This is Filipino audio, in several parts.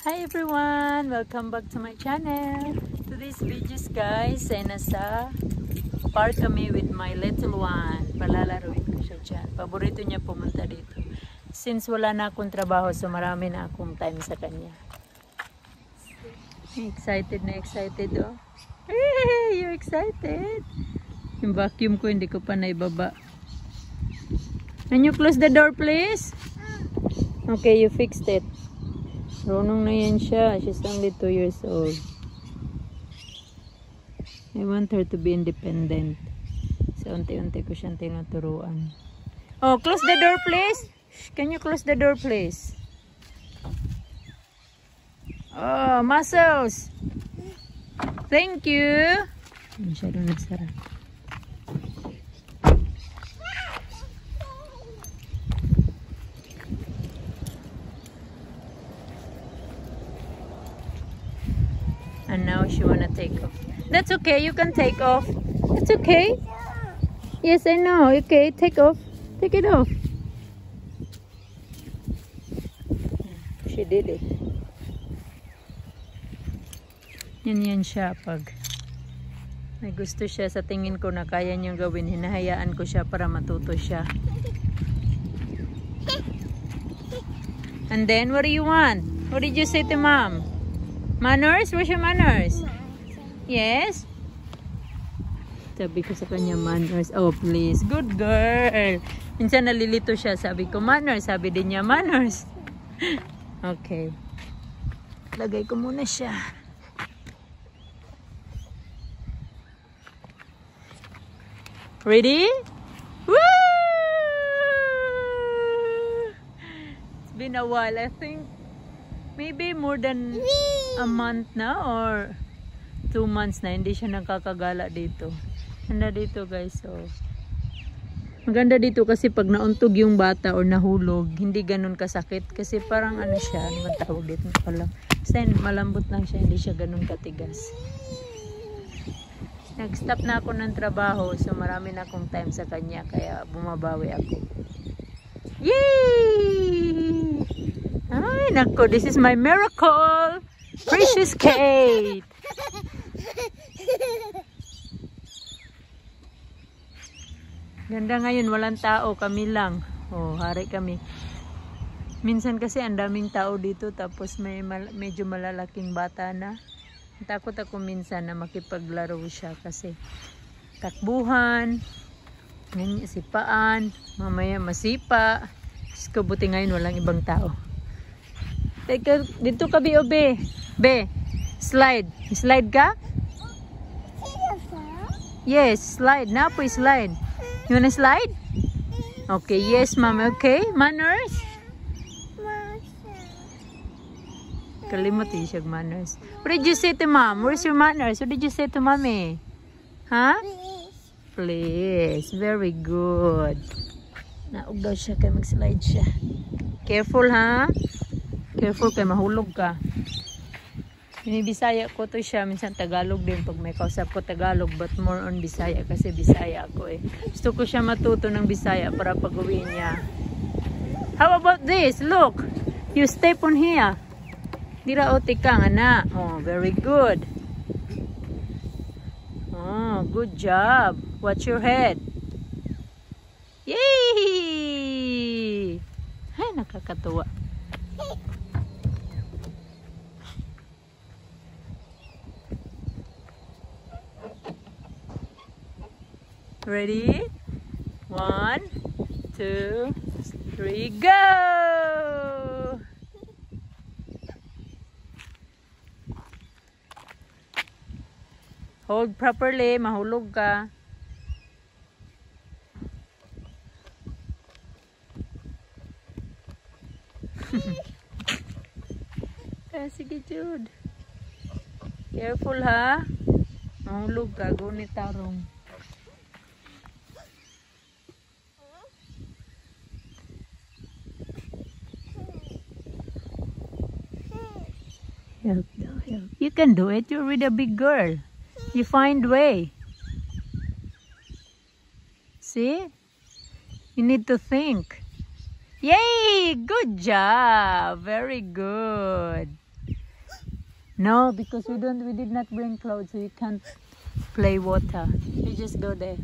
Hi everyone! Welcome back to my channel. Today's videos guys ay nasa park kami with my little one. Palalaruin ko siya dyan. Paborito niya pumunta dito. Since wala na akong trabaho so marami na akong time sa kanya. Excited oh. Hey, you excited? Yung vacuum ko hindi ko pa naibaba. Can you close the door please? Okay, you fixed it. Runong na yan siya. She's only 2 years old. I want her to be independent. So, unti-unti ko siyang tinuturuan. Oh, close the door, please. Can you close the door, please? Oh, muscles. Thank you. Masyado nagsara. And now she wanna take off. That's okay, you can take off. It's okay. Yes, I know. Okay, take off. Take it off. She did it. Yan siya pag may gusto siya sa tingin ko na kaya niyang gawin. Hinahayaan ko siya para matuto siya. And then, what do you want? What did you say to mom? Manners? Where's your manners? Yes? Sabi ko sa kanya, manners. Oh, please. Good girl. Minsan nalilito siya. Sabi ko, manners. Sabi din niya, manners. Okay. Lagay ko muna siya. Ready? Woo! It's been a while, I think. Maybe more than a month na or 2 months na hindi siya nakakagala dito. Ganda dito guys. So, maganda dito kasi pag nauntog yung bata or nahulog, hindi ganun kasakit. Kasi parang ano siya, ano ba tawag dito pala. Basta malambot lang siya, hindi siya ganun katigas. Nag-stop na ako ng trabaho so marami na akong time sa kanya kaya bumabawi ako. Yay! Ay, nako, this is my miracle! Precious Kate! Ganda ngayon, walang tao, kami lang. Oh, hari kami. Minsan kasi ang daming tao dito tapos may medyo malalaking bata na. Takot ako minsan na makipaglaro siya kasi takbuhan, sipaan, mamaya masipa. Diyos ko, buti ngayon walang ibang tao. Teka, dito ka, Be. Be, slide. Slide ka? Yes, slide. Na po, slide. You wanna slide? Okay, yes, ma'am. Okay, manners? Kalimot yung siya, manners. What did you say to mom? Where's your manners? What did you say to mommy? Huh? Please. Very good. Naog daw siya kaya mag-slide siya. Careful, ha? Careful kaya mahulog ka. Bisaya ko to siya. Minsan Tagalog din pag may kausap ko Tagalog. But more on Bisaya kasi Bisaya ako eh. Gusto ko siya matuto ng Bisaya para pag-uwi niya. How about this? Look. You step on here. Dira o tikang anak. Oh, very good. Oh, good job. Watch your head. Yay! Ay, nakakatuwa. Ready? 1, 2, 3, go! Hold properly, mahulog ka. Sige, Jude. Careful, ha? Mahulog ka, gunit tarong. Help. You can do it. You're really a big girl. You find way. See? You need to think. Yay! Good job! Very good. No, because we did not bring clothes, so you can't play water. You just go there.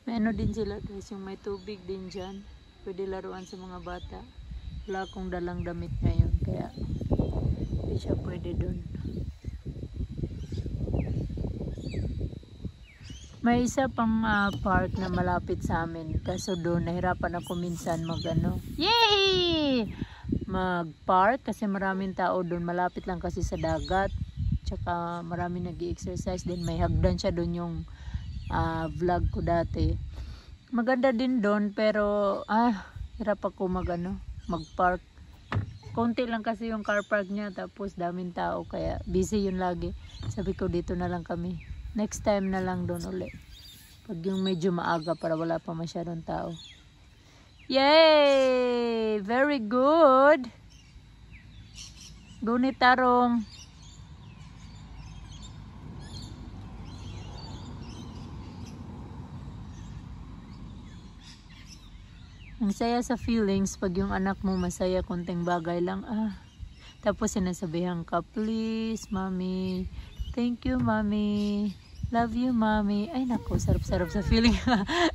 May ano din sila guys, yung may tubig din dyan. Pwede laruan sa mga bata. Wala akong dalang damit ngayon, kaya hindi siya pwede dun. May isa pang park na malapit sa amin. Kaso doon, nahirapan ako minsan Yay! Mag-park kasi maraming tao doon. Malapit lang kasi sa dagat. Tsaka maraming nag-i-exercise din. May hagdan siya doon yung vlog ko dati. Maganda din doon pero hirap ako mag-park. Konti lang kasi yung car park niya tapos daming tao kaya busy yun lagi. Sabi ko dito na lang kami. Next time na lang doon ulit. Pag yung medyo maaga para wala pa masyadong tao. Yay! Very good! Gunit tarong. Ang saya sa feelings pag yung anak mo masaya konting bagay lang. Tapos sinasabihan ka, please, mommy. Thank you, mommy. Love you, mommy. Ay, naku, sarap-sarap sa feeling.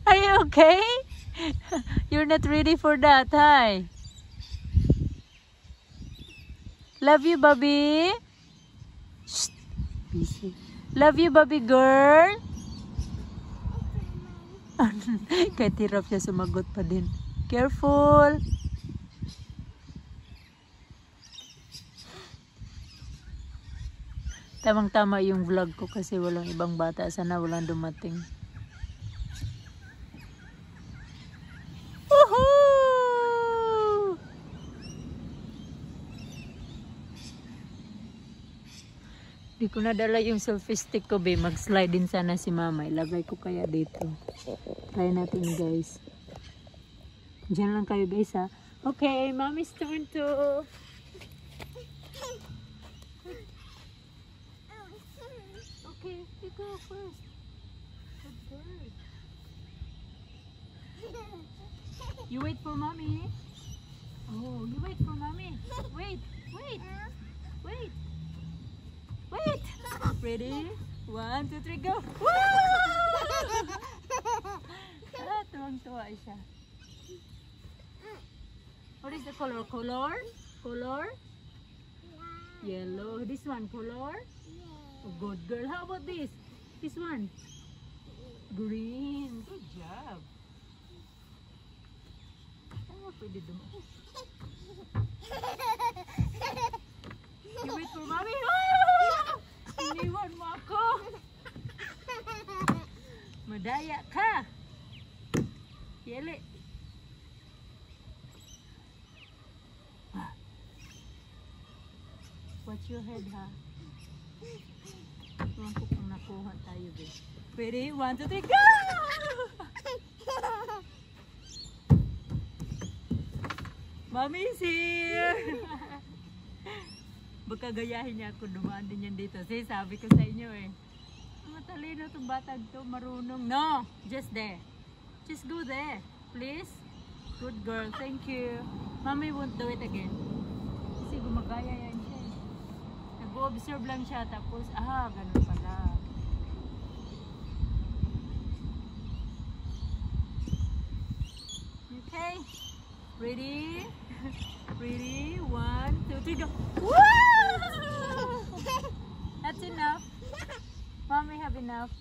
Are you okay? You're not ready for that, hi? Love you, Bobby. Shh. Busy. Love you, Bobby girl. Kahit hirap siya sumagot pa din. Careful. Tamang-tama yung vlog ko kasi walang ibang bata. Sana walang dumating. Woohoo! Di ko nadala yung selfie stick ko, be. Mag-slide din sana si mama. Ilagay ko kaya dito. Try natin, guys. Diyan lang kayo, guys, ha? Okay, mommy's turn to... Okay, you go first. Good bird. You wait for mommy. Oh, you wait for mommy. Wait, wait, wait, wait. Ready? 1, 2, 3, go. Woo! Tuwang-tuwa siya. What is the color? Color? Color? Yellow. This one, color? Oh, good girl. How about this? This one? Green. Good job. Pwede dumaan. You wait for mommy. Iniwan mo ako. Madaya ka. Yeli. Watch your head, ha? Tuwang ko kung nakuha tayo, babe. Ready? 1, 2, 3, go! Mommy's here! Baka gayahin niya ako, dumaan din yan dito. Kasi sabi ko sa inyo matalino itong batag to, marunong. No! Just there. Just go there. Please? Good girl. Thank you. Mommy won't do it again. Kasi gumagaya yan siya. Nag-observe lang siya. Tapos, ganun pala. Okay. Ready? Ready? 1, 2, 3, go. Woo! That's enough. Mommy have enough.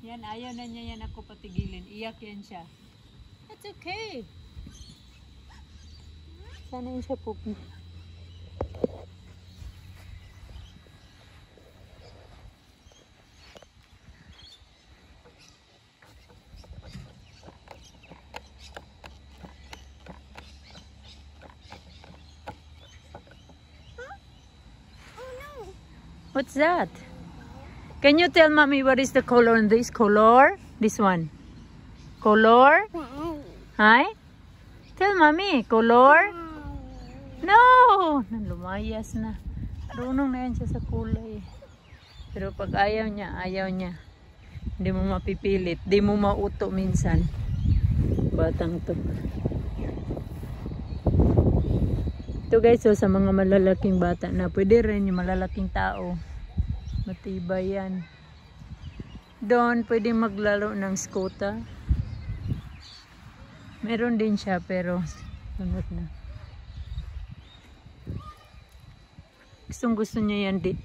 Yan, ayaw na niya yan ako patigilin. Iyak yan siya. That's okay. Sana yun siya pupunta. What's that? Can you tell mommy what is the color in this? Color? This one. Color? Hi? Tell mommy. Color? No! Lumayas na. Marunong na yan siya sa kulay. Pero pag ayaw niya, ayaw niya. Hindi mo mapipilit. Hindi mo mauto minsan. Batang to. Ito guys, so sa mga malalaking bata na, pwede rin yung malalaking tao. Matibay yan. Doon, pwede maglaro ng skota. Meron din siya, pero sunod na. Gustong gusto niya yan di.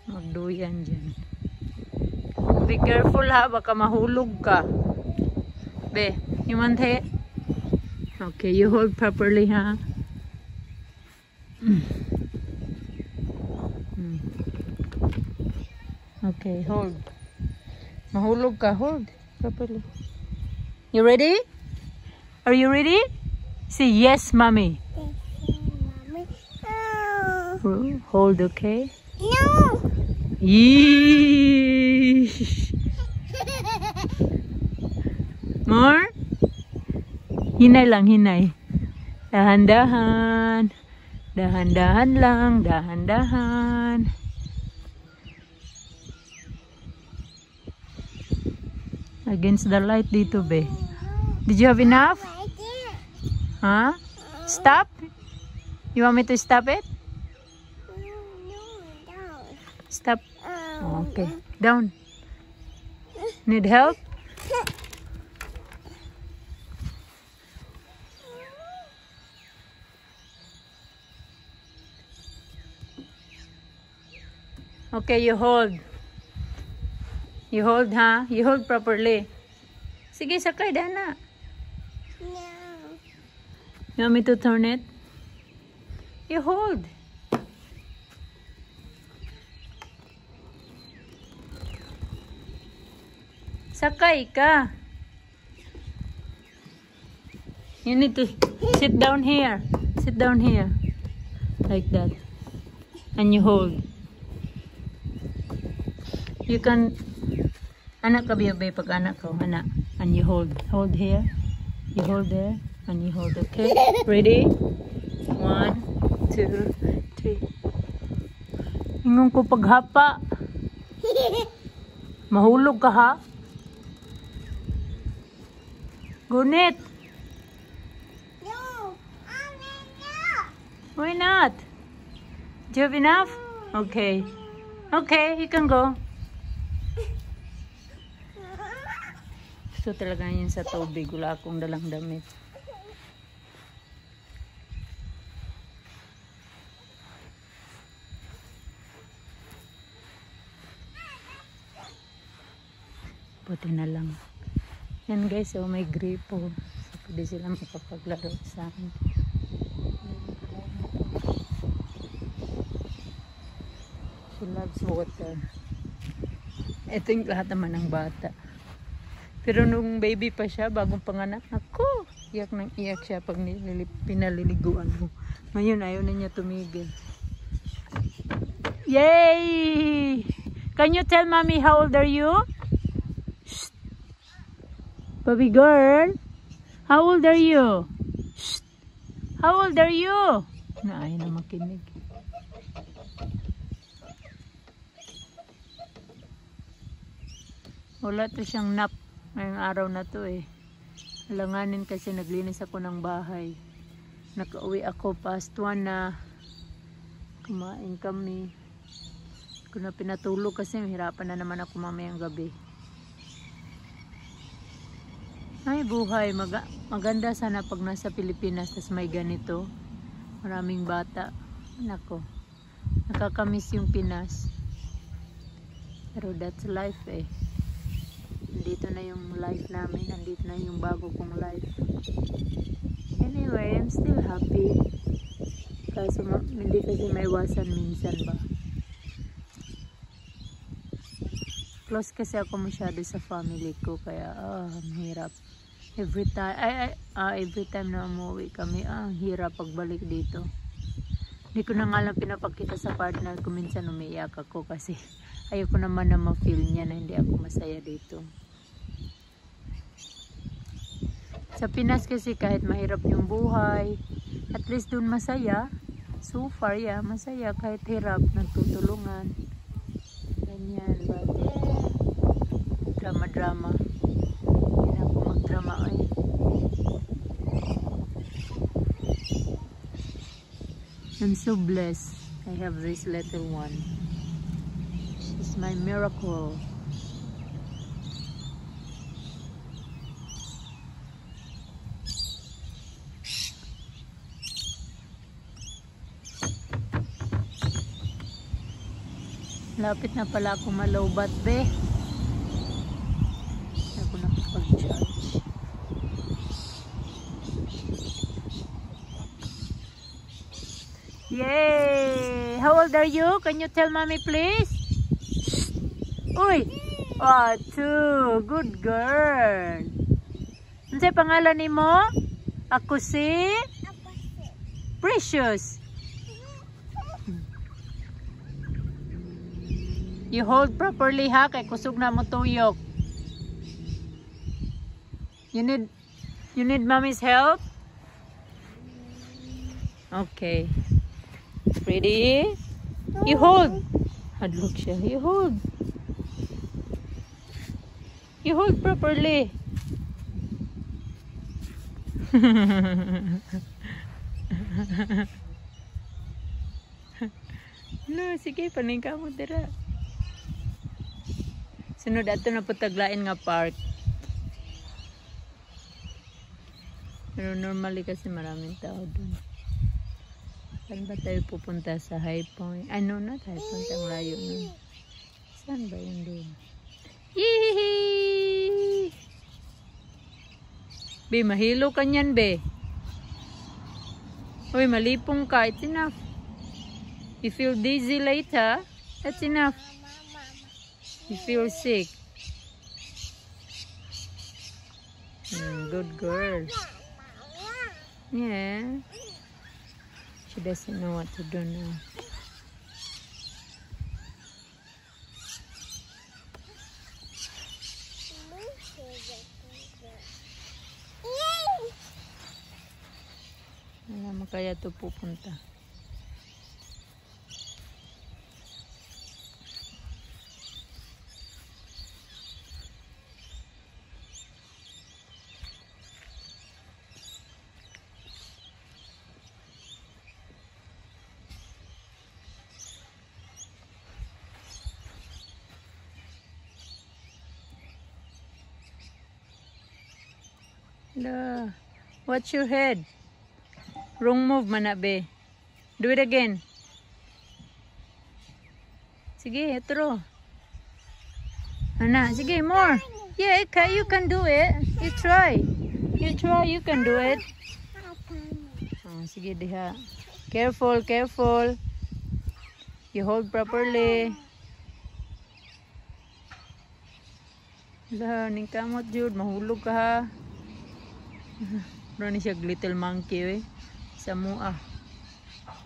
Magduyan dyan. Be careful ha, baka mahulog ka. Be, you want it? Okay, you hold properly ha. Okay, hold. Mahulog ka, hold properly. You ready? Are you ready? Say yes, mommy. Hold, okay? No. Yeesh. More? Hinay lang, hinay. Dahan-dahan. Dahan-dahan lang, dahan-dahan. Against the light dito, be. Did you have enough? Huh? Stop? You want me to stop it? Stop. Okay. Down. Need help? Okay, you hold. You hold, ha? You hold properly. Sige, sakay, Dana. No. You want me to turn it? You hold. Sakay ka. You need to sit down here. Sit down here. Like that. And you hold. You can... Anak ka biyabay pag anak ko. Anak. And you hold. Hold here. You hold there. And you hold. Okay? Ready? 1, 2, 3. Ingon ko paghapa. Mahulog ka ha? Gunit. No. Why not? Do you have enough? Okay. Okay, you can go. Gusto talaga yun sa tubig. Wala akong dalang damit. Buti na lang. Yan guys, so may gripo. So, pwede sila makapaglaro sa akin. She loves water. Ito yung lahat naman ng bata. Pero nung baby pa siya, bagong panganak, ako, iyak nang iyak siya pag pinaliliguan mo. Ngayon, ayaw na niya tumigil. Yay! Can you tell mommy how old are you? Shh. Baby girl, how old are you? Shh. How old are you? Na ayaw na makinig. Wala to siyang nap. Ngayong araw na to eh. Alanganin kasi naglinis ako ng bahay. Nakauwi ako past 1 na. Kumain kami. Kung na pinatulog kasi mahirapan na naman ako mamayang gabi. Ay buhay. Maganda sana pag nasa Pilipinas tas may ganito. Maraming bata. Nako. Nakakamiss yung Pinas. Pero that's life eh. Nandito na yung life namin. Nandito na yung bago kong life. Anyway, I'm still happy. Kaso hindi kasi maiwasan minsan ba. Close kasi ako masyado sa family ko. Kaya hirap. Every time na umuwi kami, hirap pagbalik dito. Hindi ko na nga lang pinapakita sa partner ko. Minsan umiiyak ako kasi ayoko naman na ma-feel niya na hindi ako masaya dito. Sa Pinas kasi kahit mahirap yung buhay, at least dun masaya. So far, yeah, masaya kahit hirap, nagtutulungan. Ganyan, but drama-drama. Hindi na ako mag-drama eh. I'm so blessed. I have this little one. She's my miracle. Lapit na pala ako malowbat, be. Hindi ako nakapag-charge. Yay! How old are you? Can you tell mommy, please? Uy! Oh, 2. Good girl. Ano sa'yo pangalan ni mo? Ako si? Precious. You hold properly ha, kay kusog na mo tuyok. You need mommy's help? Okay. Ready? You hold. Hadlok siya. You hold. You hold properly. No, sige, paning ka mo dira. Sunod ato na po taglain nga park. Pero normally kasi maraming tao dun. Saan ba tayo pupunta? Sa High Point? Ano na? High Point ang layo nun. Saan ba yun dun? Yee! Be, mahilo ka niyan, be. Uy, malipong ka. It's enough. You feel dizzy later? That's enough. You feel sick. Good girl. Yeah. She doesn't know what to do now. Alam mo kaya ito pupunta. Hello. Watch your head. Wrong move mana be. Do it again. Sige, throw. Ana, sige, more. Yeah, you can do it. You try. You try, you can do it. Oh, sige diha. Careful, careful. You hold properly. Hala, ning kamot jud, mahulog ka ha. Rani siya little monkey eh. Sa mua.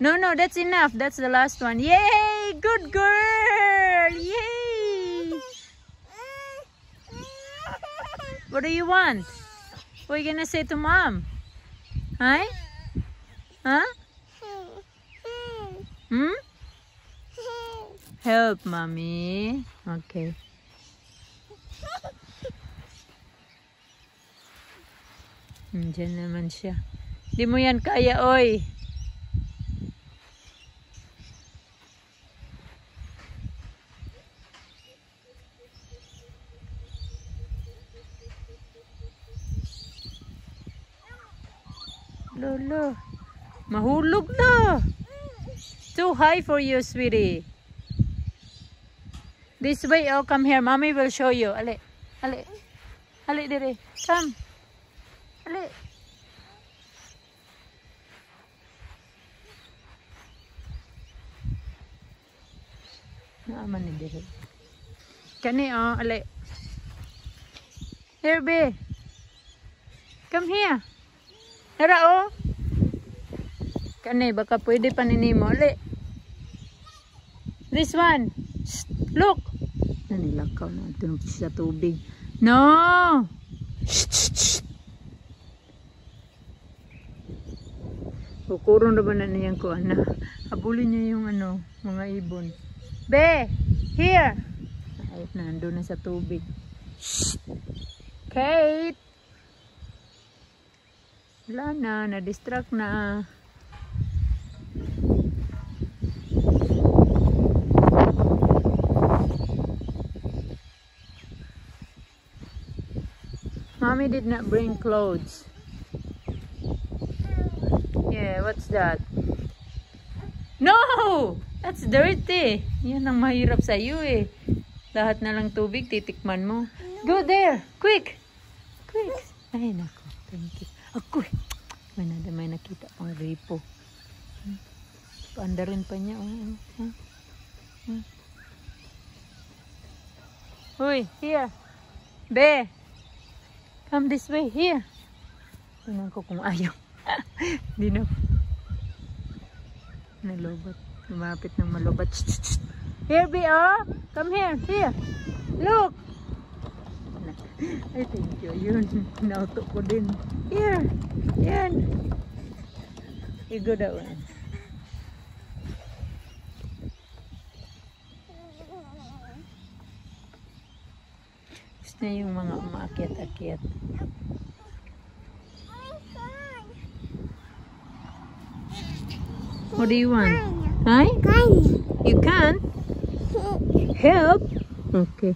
No, that's enough. That's the last one. Yay! Good girl! Yay! What do you want? What are you gonna say to mom? Hi? Huh? Hmm? Help, mommy. Okay. Diyan naman siya. Di mo yan kaya, oy. Lolo. Mahulog na. Too high for you, sweetie. This way, oh, come here. Mommy will show you. Ali. Ali. Ali, dire. Come. Ali. Naaman ni dire. Kani, oh, ali. Here, be. Come here. Tara, oh. Kani, baka pwede pa ninimo. Ali. This one. Shh, look. Nanilakaw na ito sa tubig. No! Shh, shh, shh. Kukurong naman na niyan ko, ana. Habulin niya yung ano, mga ibon. Be! Here! Ay, nandun na sa tubig. Shh! Kate! Wala na, na-distract na. Mommy did not bring clothes. Yeah, what's that? No! That's dirty. Yan ang mahirap sa iyo eh. Lahat na lang tubig, titikman mo. Go there! Quick! Quick! Ay, nako. Thank you. Ako eh. May nakita pang gripo. Paanda rin pa niya. Uy, here. Be! Come this way. Here. Tingnan ko kung ayaw. Hindi na. Nalobat. Lumapit ng malobat. Here, Be, oh! Come here. Here. Look! Ay, thank you. Yun. Nauto ko din. Here. Yan. You go that one. Gusto na yung mga umaakyat-akyat. What do you want? Hi? You can't? Help? Okay.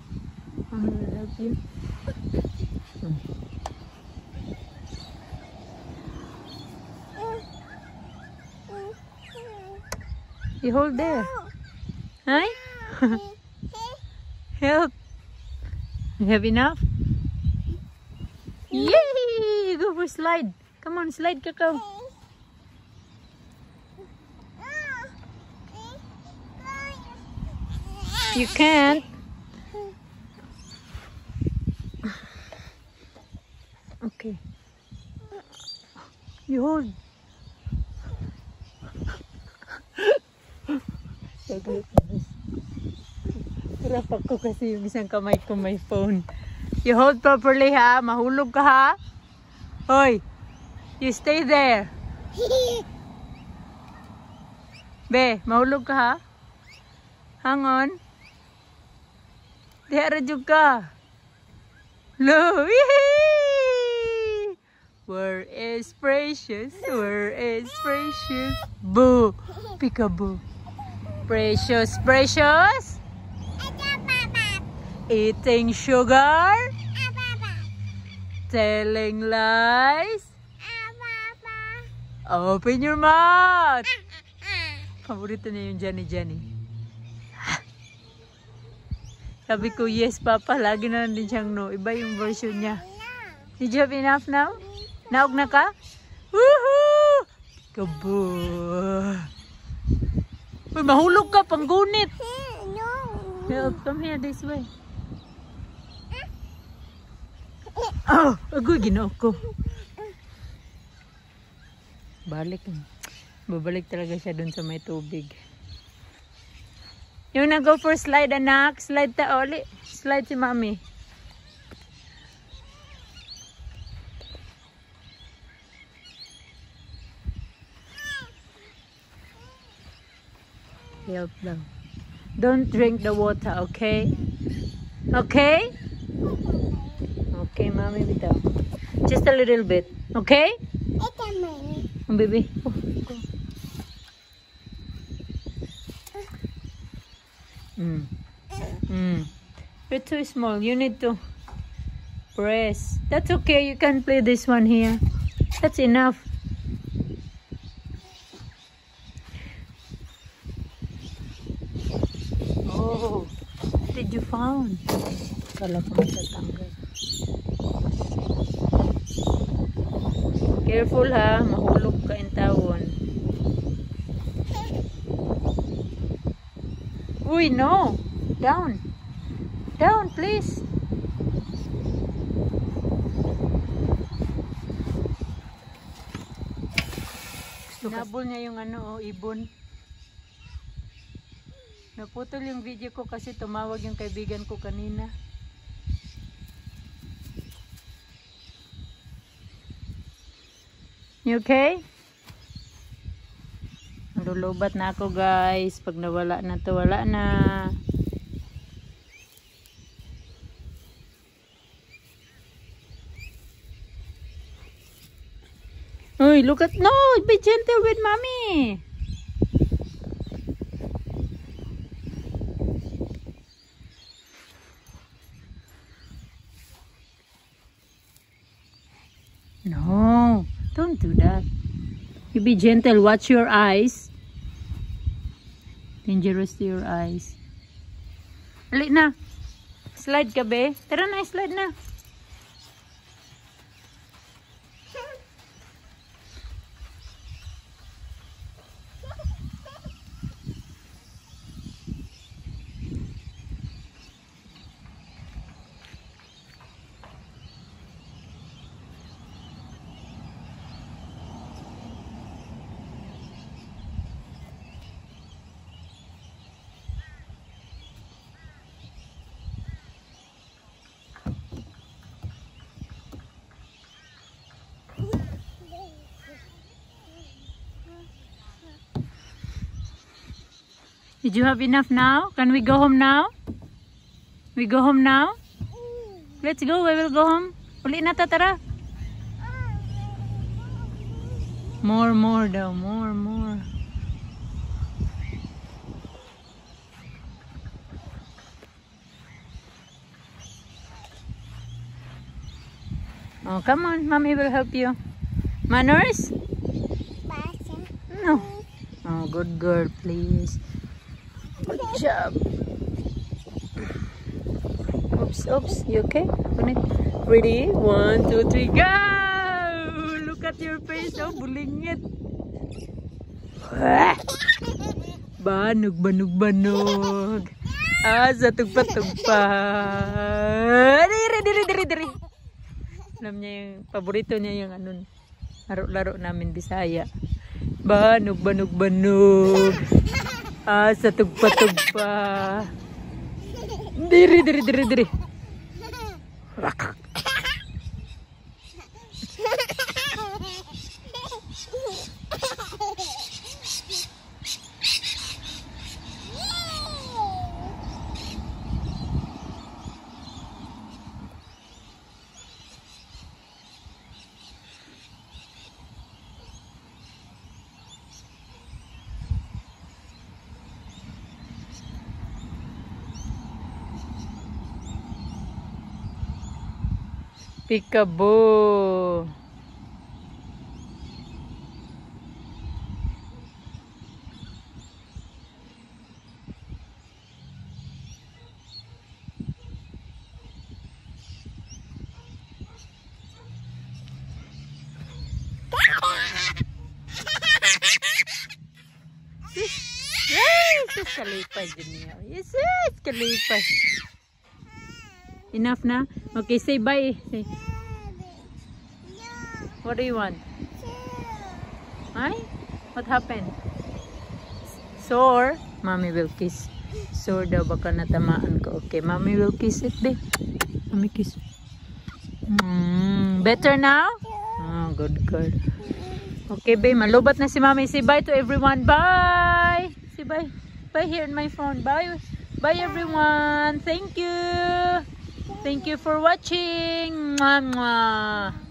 I will help you. You hold there. Hi? Help. You have enough? Yay! Go for slide. Come on, slide, Kakao. You can't. Okay. You hold. Hirap ako kasi yung isang kamay ko may phone. You hold properly ha. Mahulog ka ha. Hoy. You stay there. Be, mahulog ka ha. Hang on. Diara juga. Lo. Where is Precious? Where is Precious? Boo. Peekaboo. Precious, Precious. Eating sugar. Telling lies. Open your mouth. Paborito niya yung Jenny. Sabi ko, yes, Papa. Lagi na lang din siyang no. Iba yung version niya. Did you have enough now? Naog na ka? Woohoo! Kaboo! Uy, mahulog ka, panggunit. Help, come here this way. Oh, agoy, ginaw ko. Balik. Babalik talaga siya dun sa may tubig. Yung nag-go for slide, anak. Slide ta, oli. Slide si Mami. Help lang. Don't drink the water, okay? Okay? Okay, Mami, bitaw. Just a little bit, okay? Oh, baby. Oh, go. You're too small. You need to press. That's okay. You can play this one here. That's enough. Oh, what did you found? Kala ko matatanggal. Careful ha. Mahulog ka in tawon. Uy, no. Down. Down, please. Nabol niya yung ibon. Naputol yung video ko kasi tumawag yung kaibigan ko kanina. You okay? Lulubat na ako, guys. Pag nawala na to, wala na. Uy, look at... No! Be gentle with Mommy! You be gentle. Watch your eyes. Dangerous to your eyes. Ali na. Slide ka, be. Tara na, slide na. Did you have enough now? Can we go home now? We go home now? Let's go. We will go home. Uli na ta, tara. More daw. More. Oh, come on. Mommy will help you. Manners? No. Oh, good girl, please. Good job. Oops. You okay? Ready? 1, 2, 3, go! Look at your face. Oh, bulingit. Banog. Sa tugpa. Diri. Alam niya yung paborito niya yung ano, laro namin Bisaya. Banog. Sa tugpa. Diri. Peekaboo. Yes, kalipas din niya. Yes, kalipas. Enough na? Okay, say bye. Say. What do you want? Hi? What happened? Sore? Mommy will kiss. Sore daw, baka natamaan ko. Okay, mommy will kiss it, babe. Mommy kiss. Better now? Oh, good. Okay, babe, malubat na si mommy. Say bye to everyone. Bye! Say bye. Bye here in my phone. Bye. Bye, everyone. Thank you. Thank you for watching. Mwah, mwah.